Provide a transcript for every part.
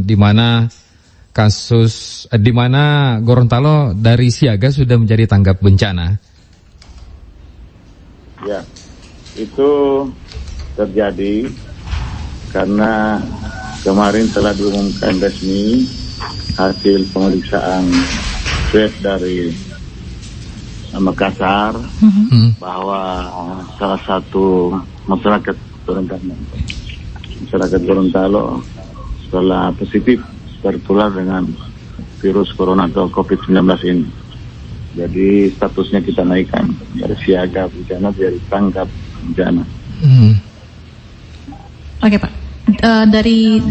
di mana di mana Gorontalo dari siaga sudah menjadi tanggap bencana. Ya, itu terjadi karena kemarin telah diumumkan resmi hasil pemeriksaan swab dari Makassar bahwa salah satu masyarakat Gorontalo setelah positif tertular dengan virus corona atau COVID-19 ini. Jadi statusnya kita naikkan dari siaga bencana dari tanggap bencana. Oke Pak,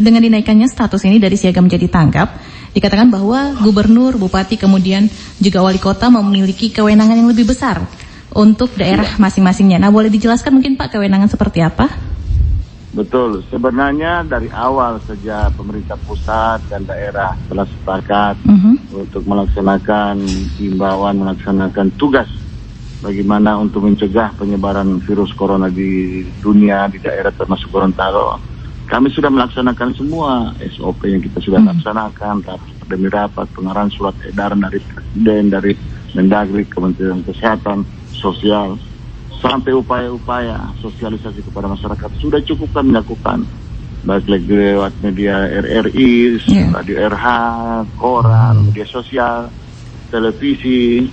dengan dinaikannya status ini dari siaga menjadi tanggap, dikatakan bahwa gubernur, bupati, kemudian juga wali kota memiliki kewenangan yang lebih besar untuk daerah masing-masingnya. Nah, boleh dijelaskan mungkin Pak kewenangan seperti apa? Betul, sebenarnya dari awal sejak pemerintah pusat dan daerah telah sepakat untuk melaksanakan himbauan, melaksanakan tugas bagaimana untuk mencegah penyebaran virus corona di dunia, di daerah termasuk Gorontalo. Kami sudah melaksanakan semua SOP yang kita sudah laksanakan, rapat demi rapat, pengarahan surat edaran dari Presiden, dari Mendagri, Kementerian Kesehatan, Sosial, sampai upaya-upaya sosialisasi kepada masyarakat sudah cukup kami lakukan, baik lewat media RRI, Radio RH, koran, media sosial, televisi,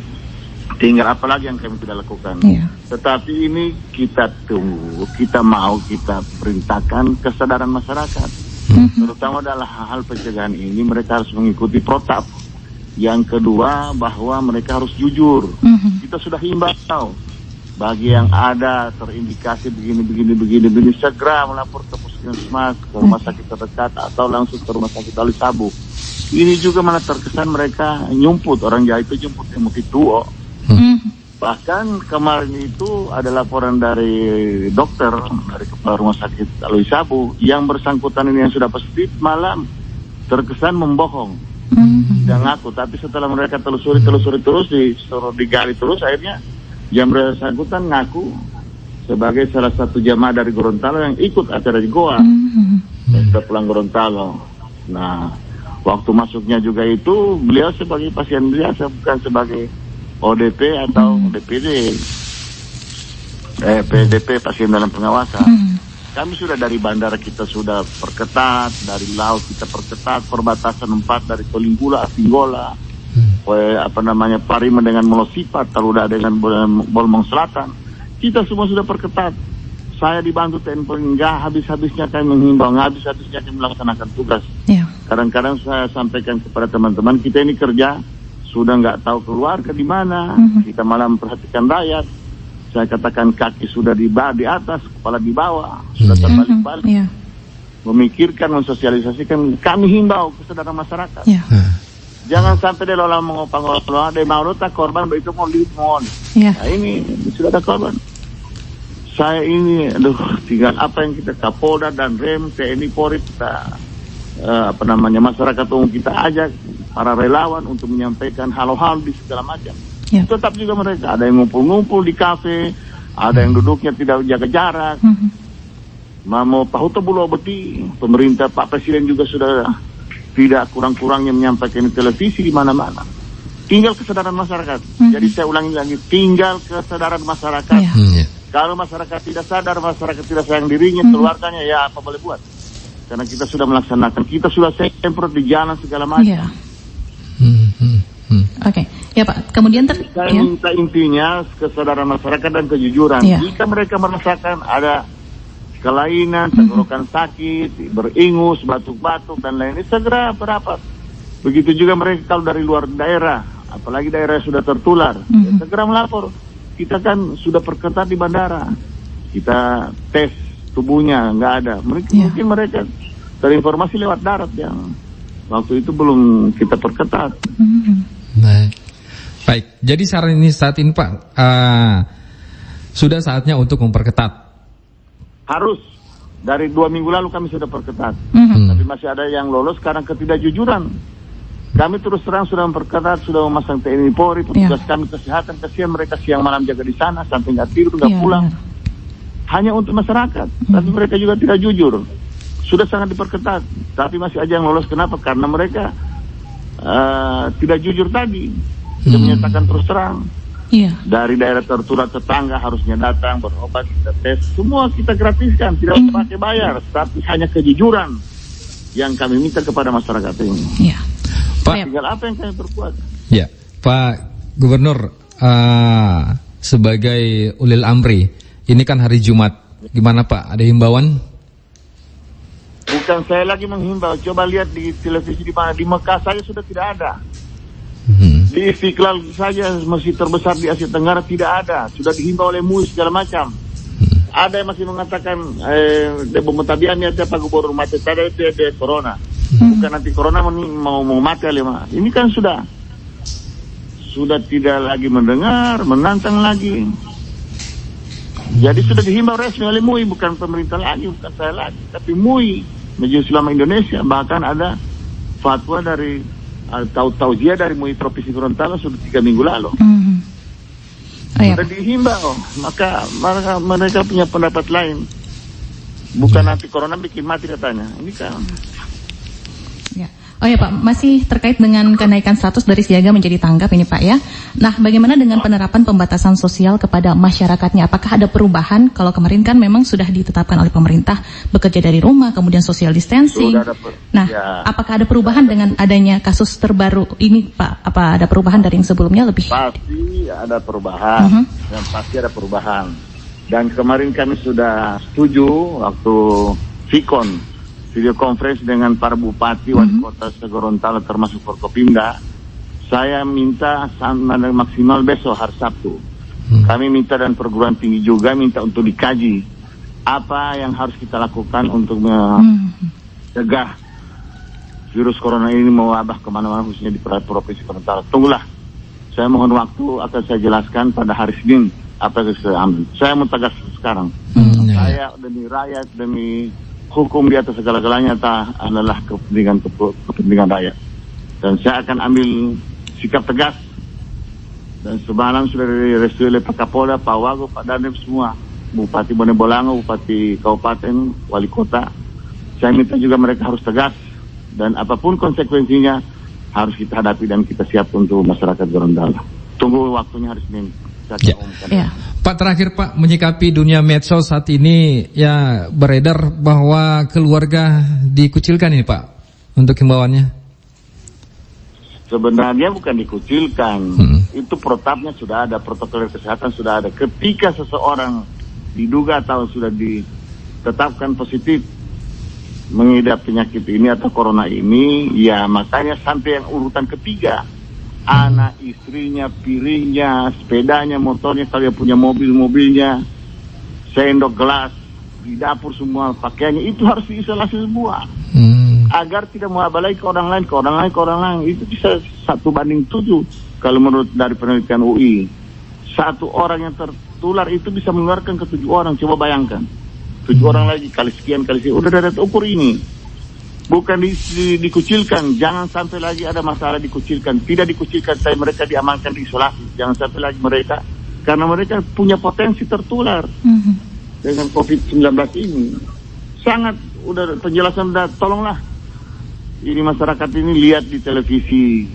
tinggal apa lagi yang kami tidak lakukan. Tetapi ini kita tunggu, kita perintahkan kesadaran masyarakat, terutama dalam hal pencegahan ini mereka harus mengikuti protap. Yang kedua bahwa mereka harus jujur. Kita sudah himbau bagi yang ada terindikasi begini segera melapor ke puskesmas, ke rumah sakit terdekat atau langsung ke rumah sakit Ali Sabu. Ini juga mana terkesan mereka nyumput, orang Jawa itu nyumput yang mutituo. Bahkan kemarin itu ada laporan dari dokter, dari kepala rumah sakit Ali Sabu, yang bersangkutan ini yang sudah positif malah terkesan membohong dan ngaku. Tapi setelah mereka telusuri terus, disuruh digali terus, akhirnya yang bersangkutan ngaku sebagai salah satu jamaah dari Gorontalo yang ikut acara di Goa dan sudah pulang Gorontalo. Nah, waktu masuknya juga itu beliau sebagai pasien biasa, bukan sebagai ODP atau DPD, PDP, pasien dalam pengawasan. Kami sudah dari bandara kita sudah perketat, dari laut kita perketat, perbatasan 4 dari Tolinggula, Asinggola, Parima dengan Molosipat, Taruda dengan Bolmong Selatan, kita semua sudah perketat. Saya dibantu TNI, nggak habis-habisnya kami menghimbau, nggak habis-habisnya kami melaksanakan tugas. Kadang-kadang saya sampaikan kepada teman-teman, kita ini kerja sudah nggak tahu keluarga di mana, kita malah memperhatikan rakyat. Saya katakan kaki sudah di atas, kepala di bawah, sudah terbalik-balik. Memikirkan, mensosialisasikan, kami himbau kesadaran masyarakat. Jangan sampai dia lola mengopang-opang, dia mau tak korban, itu mau mohon. Nah ini sudah ada korban. Saya ini, tinggal apa yang kita Kapolda dan Rem, TNI, Polri, kita masyarakat umum kita ajak para relawan untuk menyampaikan hal-hal di segala macam. Tetap juga mereka ada yang ngumpul-ngumpul di kafe, ada yang duduknya tidak jaga jarak. Mau pahuto bulu beti, pemerintah Pak Presiden juga sudah tidak kurang-kurangnya menyampaikan di televisi di mana-mana. Tinggal kesadaran masyarakat. Jadi saya ulangi lagi, tinggal kesadaran masyarakat. Kalau masyarakat tidak sadar, masyarakat tidak sayang dirinya, keluarganya, ya apa boleh buat. Karena kita sudah melaksanakan, kita sudah semprot di jalan segala macam. Oke, ya Pak. Kemudian saya minta intinya kesadaran masyarakat dan kejujuran. Jika mereka merasakan ada kelainan, tenggorokan sakit, beringus, batuk-batuk dan lainnya, segera berapat. Begitu juga mereka kalau dari luar daerah, apalagi daerah yang sudah tertular, segera melapor. Kita kan sudah perketat di bandara, kita tes tubuhnya nggak ada. Mungkin mereka terinformasi lewat darat yang waktu itu belum kita perketat. Baik, jadi saat ini Pak, sudah saatnya untuk memperketat. Harus. Dari 2 minggu lalu kami sudah perketat. Tapi masih ada yang lolos karena ketidakjujuran. Kami terus terang sudah memperketat, sudah memasang TNI Polri, petugas kami kesehatan, kasihan mereka siang malam jaga di sana, sampai nggak tidur, nggak pulang. Hanya untuk masyarakat. Tapi mereka juga tidak jujur. sudah sangat diperketat, tapi masih aja yang lolos. Kenapa? Karena mereka tidak jujur tadi, tidak menyatakan terus terang. Iya. Dari daerah tertular tetangga harusnya datang berobat, kita tes, semua kita gratiskan, tidak usah pakai bayar, tapi hanya kejujuran yang kami minta kepada masyarakat ini. Iya. Pak, tinggal apa yang kami perkuat. Ya, Pak Gubernur, sebagai ulil amri, ini kan hari Jumat, gimana Pak? Ada himbauan? Bukan saya lagi menghimbau, coba lihat di televisi di mana, di Mekah saja sudah tidak ada. Di Istiqlal saja, masjid terbesar di Asia Tenggara, tidak ada. Sudah dihimbau oleh MUI segala macam. Ada yang masih mengatakan Mutabian ya Pak Gubernur mati tadi itu ada corona. Bukan nanti corona mau mati lima. Ini kan sudah tidak lagi mendengar, menantang lagi. Jadi sudah dihimbau resmi oleh MUI, bukan pemerintah lagi, bukan saya lagi, tapi MUI, Majelis Ulama Indonesia. Bahkan ada fatwa dari tauziah dari MUI Provinsi Gorontalo sudah 3 minggu lalu. Sudah dihimbau, maka mereka punya pendapat lain. Bukan nanti corona bikin mati katanya. Ini kan. Ya. Oh ya Pak, masih terkait dengan kenaikan status dari siaga menjadi tanggap ini Pak ya. Nah, bagaimana dengan penerapan pembatasan sosial kepada masyarakatnya? Apakah ada perubahan? Kalau kemarin kan memang sudah ditetapkan oleh pemerintah bekerja dari rumah, kemudian social distancing. Nah, apakah ada perubahan dengan adanya kasus terbaru ini Pak? Apa ada perubahan dari yang sebelumnya lebih? Pasti ada perubahan, dan pasti ada perubahan. Dan kemarin kami sudah setuju waktu Vicon video conference dengan para bupati, wali kota Gorontalo termasuk Forkopimda. Saya minta sampai maksimal besok hari Sabtu. Kami minta dan perguruan tinggi juga minta untuk dikaji apa yang harus kita lakukan untuk mencegah virus corona ini mewabah kemana-mana khususnya di Provinsi Gorontalo. Tunggulah, saya mohon waktu akan saya jelaskan pada hari Senin apa yang saya ambil. Saya mau tegas sekarang. Saya demi rakyat, demi hukum di atas segala-galanya adalah kepentingan rakyat. Dan saya akan ambil sikap tegas. Dan semalam sudah direstui oleh Pak Kapolda, Pak Wagub, Pak Dandim semua, Bupati Bone Bolango, Bupati Kabupaten, Wali Kota. Saya minta juga mereka harus tegas. Dan apapun konsekuensinya harus kita hadapi dan kita siap untuk masyarakat Gorontalo. Tunggu waktunya hari Senin. Ya. Pak, terakhir Pak, menyikapi dunia medsos saat ini ya beredar bahwa keluarga dikucilkan ini Pak untuk himbauannya. Sebenarnya bukan dikucilkan, itu protapnya sudah ada, protokol kesehatan sudah ada. Ketika seseorang diduga atau sudah ditetapkan positif mengidap penyakit ini atau corona ini, ya makanya sampai yang urutan ketiga. Anak, istrinya, piringnya, sepedanya, motornya, kalau dia punya mobilnya, sendok, gelas, di dapur semua, pakaiannya, itu harus diisolasi semua. Agar tidak mengabaikan ke orang lain. Itu bisa 1:7 kalau menurut dari penelitian UI. 1 orang yang tertular itu bisa mengeluarkan ke 7 orang, coba bayangkan. 7 orang lagi, kali sekian, udah ada ukur ini. Bukan dikucilkan, jangan sampai lagi ada masalah dikucilkan. Tidak dikucilkan, saya mereka diamankan, diisolasi. Jangan sampai lagi mereka, karena mereka punya potensi tertular dengan COVID-19 ini. Sangat, udah penjelasan, tolonglah. Ini masyarakat ini lihat di televisi,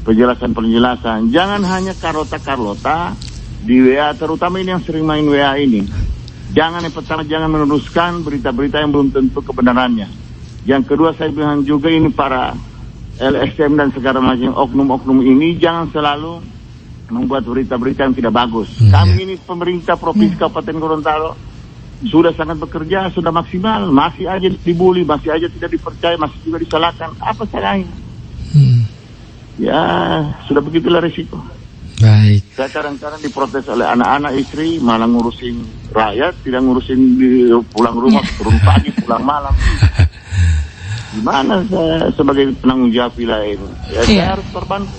penjelasan. Jangan hanya Carlota di WA, terutama ini yang sering main WA ini. Yang pertama, jangan meneruskan berita-berita yang belum tentu kebenarannya. Yang kedua, saya bilang juga ini para LSM dan segala macam oknum-oknum ini jangan selalu membuat berita-berita yang tidak bagus. Kami ini pemerintah Provinsi Kabupaten Gorontalo sudah sangat bekerja, sudah maksimal, masih aja dibully, masih aja tidak dipercaya, masih juga disalahkan. Apa salahnya? Ya, sudah begitulah risiko. Baik. Saya kadang-kadang diprotes oleh anak-anak, istri, malah ngurusin rakyat, tidak ngurusin pulang rumah, turun pagi, pulang malam. Gimana saya sebagai penanggung jawab wilayah ini? Ya, saya harus berbantu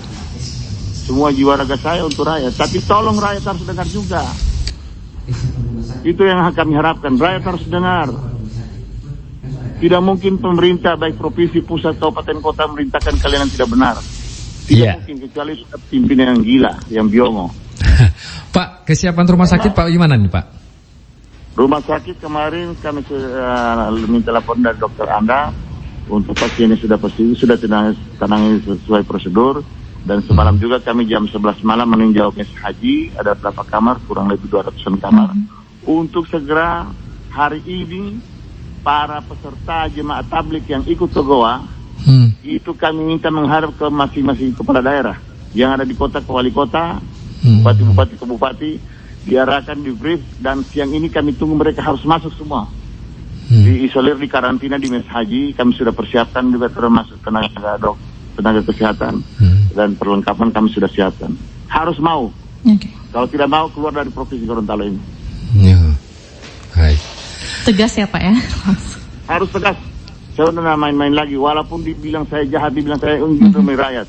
semua jiwa raga saya untuk rakyat. Tapi tolong rakyat harus dengar juga. Itu yang kami harapkan. Rakyat harus dengar. Tidak mungkin pemerintah baik provinsi, pusat, kabupaten, kota merintahkan kalian yang tidak benar. Tidak mungkin, kecuali pimpinan yang gila, yang biongo. Pak, kesiapan rumah sakit Pak gimana nih Pak? Rumah sakit kemarin kami minta laporan dari dokter Anda untuk pasien yang sudah tangani sesuai prosedur. Dan semalam juga kami jam 11 malam meninjau mes haji, ada berapa kamar, kurang lebih 200-an kamar. Untuk segera hari ini para peserta jemaah tabligh yang ikut ke Goa, itu kami minta menghadap ke masing-masing kepala daerah yang ada di kota, ke wali kota, bupati-bupati ke bupati, diarahkan, di brief, dan siang ini kami tunggu mereka harus masuk semua. Diisolir, di karantina di mes haji, kami sudah persiapkan juga termasuk tenaga kesehatan dan perlengkapan kami sudah siapkan. Harus mau. Kalau tidak mau keluar dari provinsi Gorontalo ini. Tegas ya Pak ya? Harus tegas. Saya udah main-main lagi. Walaupun dibilang saya jahat, dibilang saya demi rakyat.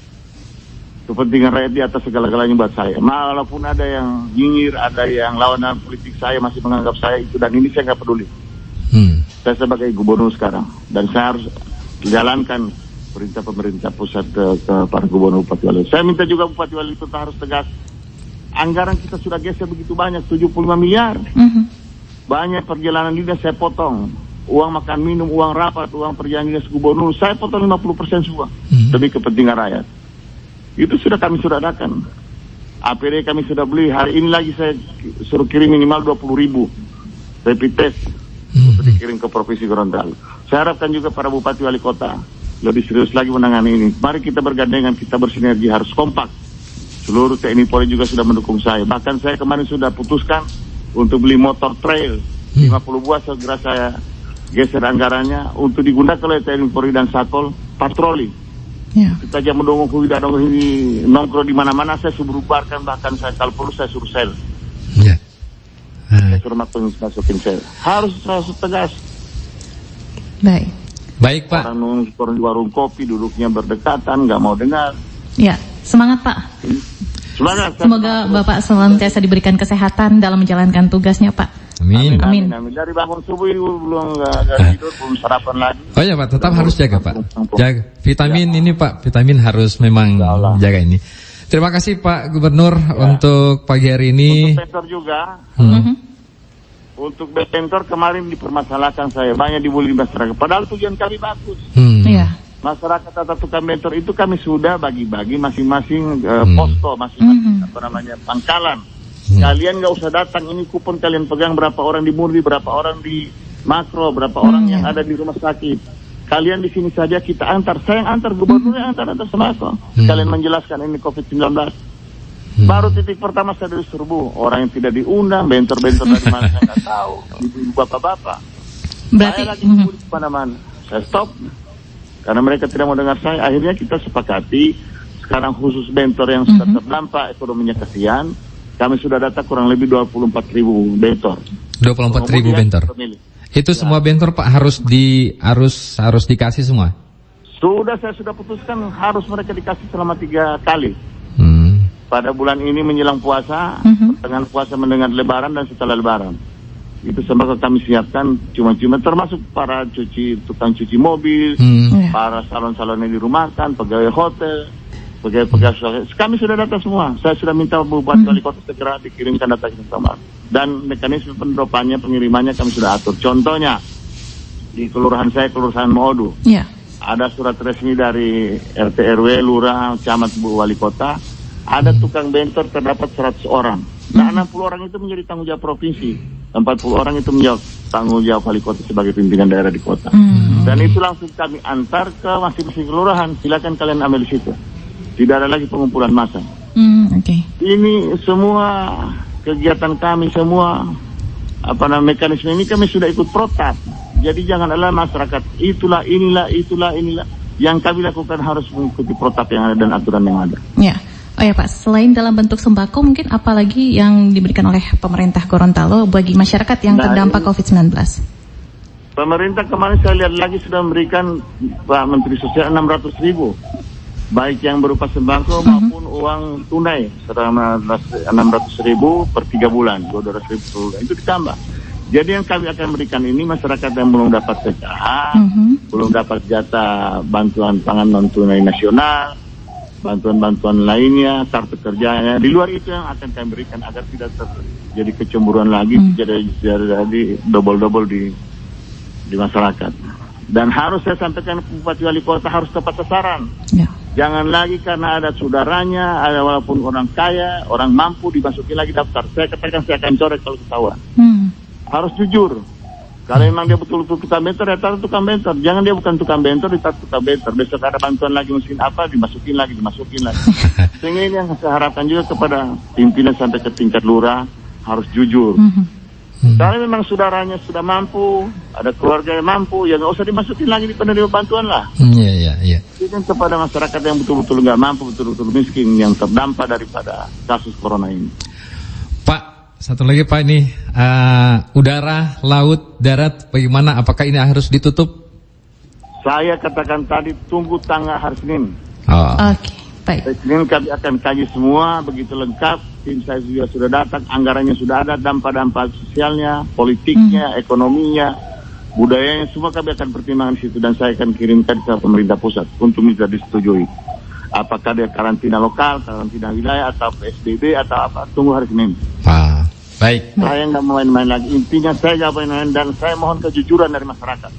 Kepentingan rakyat di atas segala-galanya buat saya. Walaupun ada yang nyinyir, ada yang lawanan politik saya masih menganggap saya itu, dan ini saya nggak peduli. Saya sebagai gubernur sekarang, dan saya harus jalankan perintah pemerintah pusat ke para gubernur, bupati wali. Saya minta juga bupati wali itu harus tegas. Anggaran kita sudah geser begitu banyak, 75 miliar. Banyak perjalanan dinas saya potong. Uang makan minum, uang rapat, uang perjalanan dinas gubernur, saya potong 50% semua. Demi kepentingan rakyat. Itu sudah kami adakan. APD kami sudah beli. Hari ini lagi saya suruh kirim minimal 20.000 rapid test untuk dikirim ke Provinsi Gorontalo. Saya harapkan juga para bupati wali kota lebih serius lagi menangani ini. Mari kita bergandengan, kita bersinergi, harus kompak. Seluruh TNI Polri juga sudah mendukung saya. Bahkan saya kemarin sudah putuskan untuk beli motor trail 50 buah, segera saya geser anggarannya untuk digunakan oleh TNI Polri dan Satpol patroli. Kita aja mendongong ini nongkrong di mana-mana, saya suruh bubarkan, bahkan saya kalau perlu saya suruh sel. Saya suruh masukin sel. Harus tegas. Baik Pak. Orang di warung kopi duduknya berdekatan, nggak mau dengar. Ya, semangat Pak. Semangat. Semoga Bapak senantiasa diberikan kesehatan dalam menjalankan tugasnya Pak. Amin. Dari bangun subuh belum nggak tidur, belum sarapan lagi. Oh ya Pak, tetap harus jaga Pak. Jaga vitamin ini Pak, vitamin harus memang jaga ini. Terima kasih Pak Gubernur untuk pagi hari ini. Untuk sektor juga. Untuk bentor kemarin dipermasalahkan saya, banyak dibully masyarakat. Padahal tujuan kami bagus. Masyarakat atau tukang bentor itu kami sudah bagi-bagi masing-masing posko, masing-masing pangkalan. Kalian nggak usah datang, ini kupon kalian pegang, berapa orang di Murni, berapa orang di Makro, berapa orang yang ada di rumah sakit. Kalian di sini saja kita antar. Saya yang antar, gubernurnya antar sembako. Kalian menjelaskan ini COVID-19. Baru titik pertama saya dari serbu orang yang tidak diundang, bentor-bentor dari mana saya nggak tahu, ibu bapak-bapak. Berarti saya lagi di mana-mana, saya stop karena mereka tidak mau dengar saya. Akhirnya kita sepakati sekarang khusus bentor yang sudah terdampak ekonominya kasihan, kami sudah data kurang lebih 24.000 bentor. 24.000 bentor. Itu semua bentor Pak harus dikasih semua. Saya sudah putuskan harus mereka dikasih selama 3 kali. Pada bulan ini menjelang puasa, pertengahan puasa mendengar lebaran dan setelah lebaran. Itu sembako kami siapkan cuma-cuma, termasuk para tukang cuci mobil, para salon-salon yang dirumahkan, pegawai hotel, pegawai kami sudah data semua. Saya sudah minta bupati wali kota segera dikirimkan data ke kamar. Dan mekanisme pendropannya, pengirimannya kami sudah atur. Contohnya di kelurahan saya, Kelurahan Modu. Ada surat resmi dari RT RW, lurah, camat, bu wali kota. Ada tukang bentor terdapat 100 orang. Nah, 60 orang itu menjadi tanggung jawab provinsi. 40 orang itu menjawab tanggung jawab wali kota sebagai pimpinan daerah di kota. Dan itu langsung kami antar ke masing-masing kelurahan. Silakan kalian ambil di situ. Tidak ada lagi pengumpulan massa. Ini semua kegiatan kami, semua mekanisme ini kami sudah ikut protap. Jadi jangan adalah masyarakat inilah. Yang kami lakukan harus mengikuti protap yang ada dan aturan yang ada. Oh ya Pak, selain dalam bentuk sembako, mungkin apa lagi yang diberikan oleh pemerintah Gorontalo bagi masyarakat yang terdampak COVID-19? Pemerintah kemarin saya lihat lagi sudah memberikan Pak Menteri Sosial 600.000, baik yang berupa sembako maupun uang tunai, selama 600.000 per 3 bulan, 200.000 per bulan, itu ditambah. Jadi yang kami akan berikan ini masyarakat yang belum dapat PKH, belum dapat jatah bantuan pangan non tunai nasional, bantuan-bantuan lainnya, kartu kerjanya. Di luar itu yang akan kami berikan agar tidak terjadi kecemburuan lagi, jadi double-double di masyarakat. Dan harus saya sampaikan Bupati Wali Kota harus tepat sasaran. Ya. Jangan lagi karena ada saudaranya, ada walaupun orang kaya, orang mampu dimasuki lagi daftar. Saya katakan saya akan coret kalau ketahuan. Harus jujur. Kalau memang dia betul-betul tukang bentor, ya taruh tukang bentor. Jangan dia bukan tukang bentor, ditaruh tukang bentor. Besok ada bantuan lagi mesin apa, dimasukin lagi. Sehingga ini yang saya harapkan juga kepada pimpinan sampai ke tingkat lurah, harus jujur. Kalau memang saudaranya sudah mampu, ada keluarga yang mampu, ya nggak usah dimasukin lagi di penerima bantuan lah. Iya. Itu kan kepada masyarakat yang betul-betul nggak mampu, betul-betul miskin, yang terdampak daripada kasus corona ini. Pak, satu lagi Pak, ini udara, laut, darat, bagaimana? Apakah ini harus ditutup? Saya katakan tadi tunggu tanggal hari Senin. Oke, baik. Hari Senin kami akan kaji semua begitu lengkap. Tim saya juga sudah datang, anggarannya sudah ada, dampak-dampak sosialnya, politiknya, ekonominya, budayanya, semua kami akan pertimbangkan di situ dan saya akan kirimkan ke pemerintah pusat untuk minta disetujui. Apakah dia karantina lokal, karantina wilayah, atau PSBB, atau apa? Tunggu hari Senin. Baik. Saya nggak main-main lagi. Intinya saya nggak main-main dan saya mohon kejujuran dari masyarakat.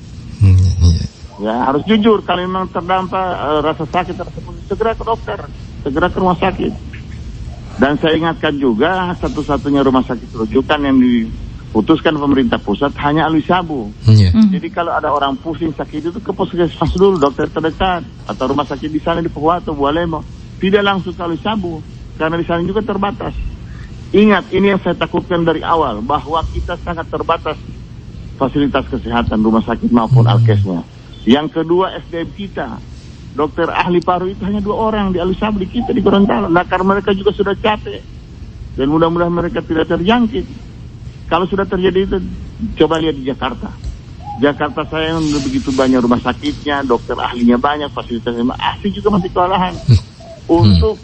Ya harus jujur. Kalau memang terdampak rasa sakit tersebut, segera ke dokter, segera ke rumah sakit. Dan saya ingatkan juga satu-satunya rumah sakit rujukan yang diputuskan pemerintah pusat hanya Alwi Sabu. Jadi kalau ada orang pusing sakit itu ke puskesmas dulu, dokter terdekat atau rumah sakit di sana di Pohuwato, Bualemo. Tidak langsung ke Alwi Sabu karena di sana juga terbatas. Ingat, ini yang saya takutkan dari awal, bahwa kita sangat terbatas fasilitas kesehatan rumah sakit maupun alkesnya. Yang kedua, SDM kita, dokter ahli paru itu hanya 2 orang di Alwi Sabu, di kita di Gorontalo. Nah, karena mereka juga sudah capek dan mudah-mudahan mereka tidak terjangkit. Kalau sudah terjadi itu, coba lihat di Jakarta. Jakarta saya begitu banyak rumah sakitnya, dokter ahlinya banyak, fasilitasnya asli juga masih kewalahan untuk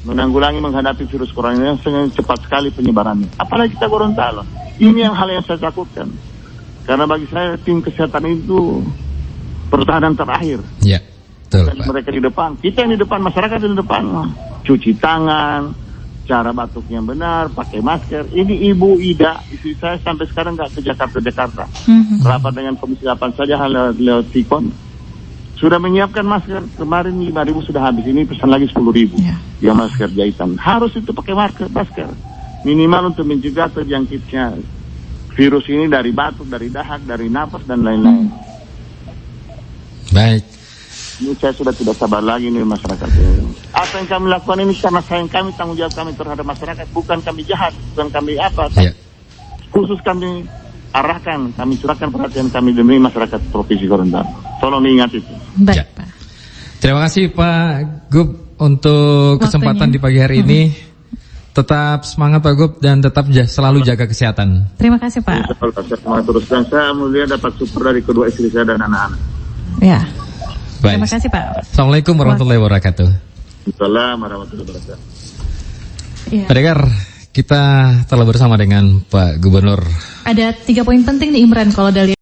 menanggulangi menghadapi virus corona yang sangat cepat sekali penyebarannya. Apalagi kita Gorontalo. Ini yang hal yang saya takutkan. Karena bagi saya tim kesehatan itu pertahanan terakhir. Ya, betul. Dan mereka di depan, kita yang di depan, masyarakat di depan. Cuci tangan, cara batuk yang benar, pakai masker. Ini Ibu Ida, istri saya sampai sekarang nggak ke Jakarta. Rapat dengan Komisi 8 saja lewat Tikon. Sudah menyiapkan masker, kemarin 5.000 sudah habis, ini pesan lagi 10.000. Ya masker jahitan. Harus itu pakai masker. Minimal untuk mencegah terjangkitnya virus ini dari batuk, dari dahak, dari napas, dan lain-lain. Baik. Ini saya sudah tidak sabar lagi nih masyarakat. Apa yang kami lakukan ini karena sayang kami, tanggung jawab kami terhadap masyarakat. Bukan kami jahat, bukan kami apa. Khusus kami arahkan, kami curahkan perhatian kami demi masyarakat Provinsi Gorontalo. Tolong diingat itu. Baik, Pak. Terima kasih Pak Gub untuk kesempatan di pagi hari ini. Tetap semangat Pak Gub dan tetap selalu jaga kesehatan. Terima kasih Pak. Saya semangat terus dan saya mulia dapat support dari kedua istri saya dan anak-anak. Ya. Baik. Terima kasih Pak. Assalamualaikum warahmatullahi wabarakatuh. Assalamualaikum warahmatullahi wabarakatuh. Pendengar, kita telah bersama dengan Pak Gubernur. Ada 3 poin penting nih Imran kalau dari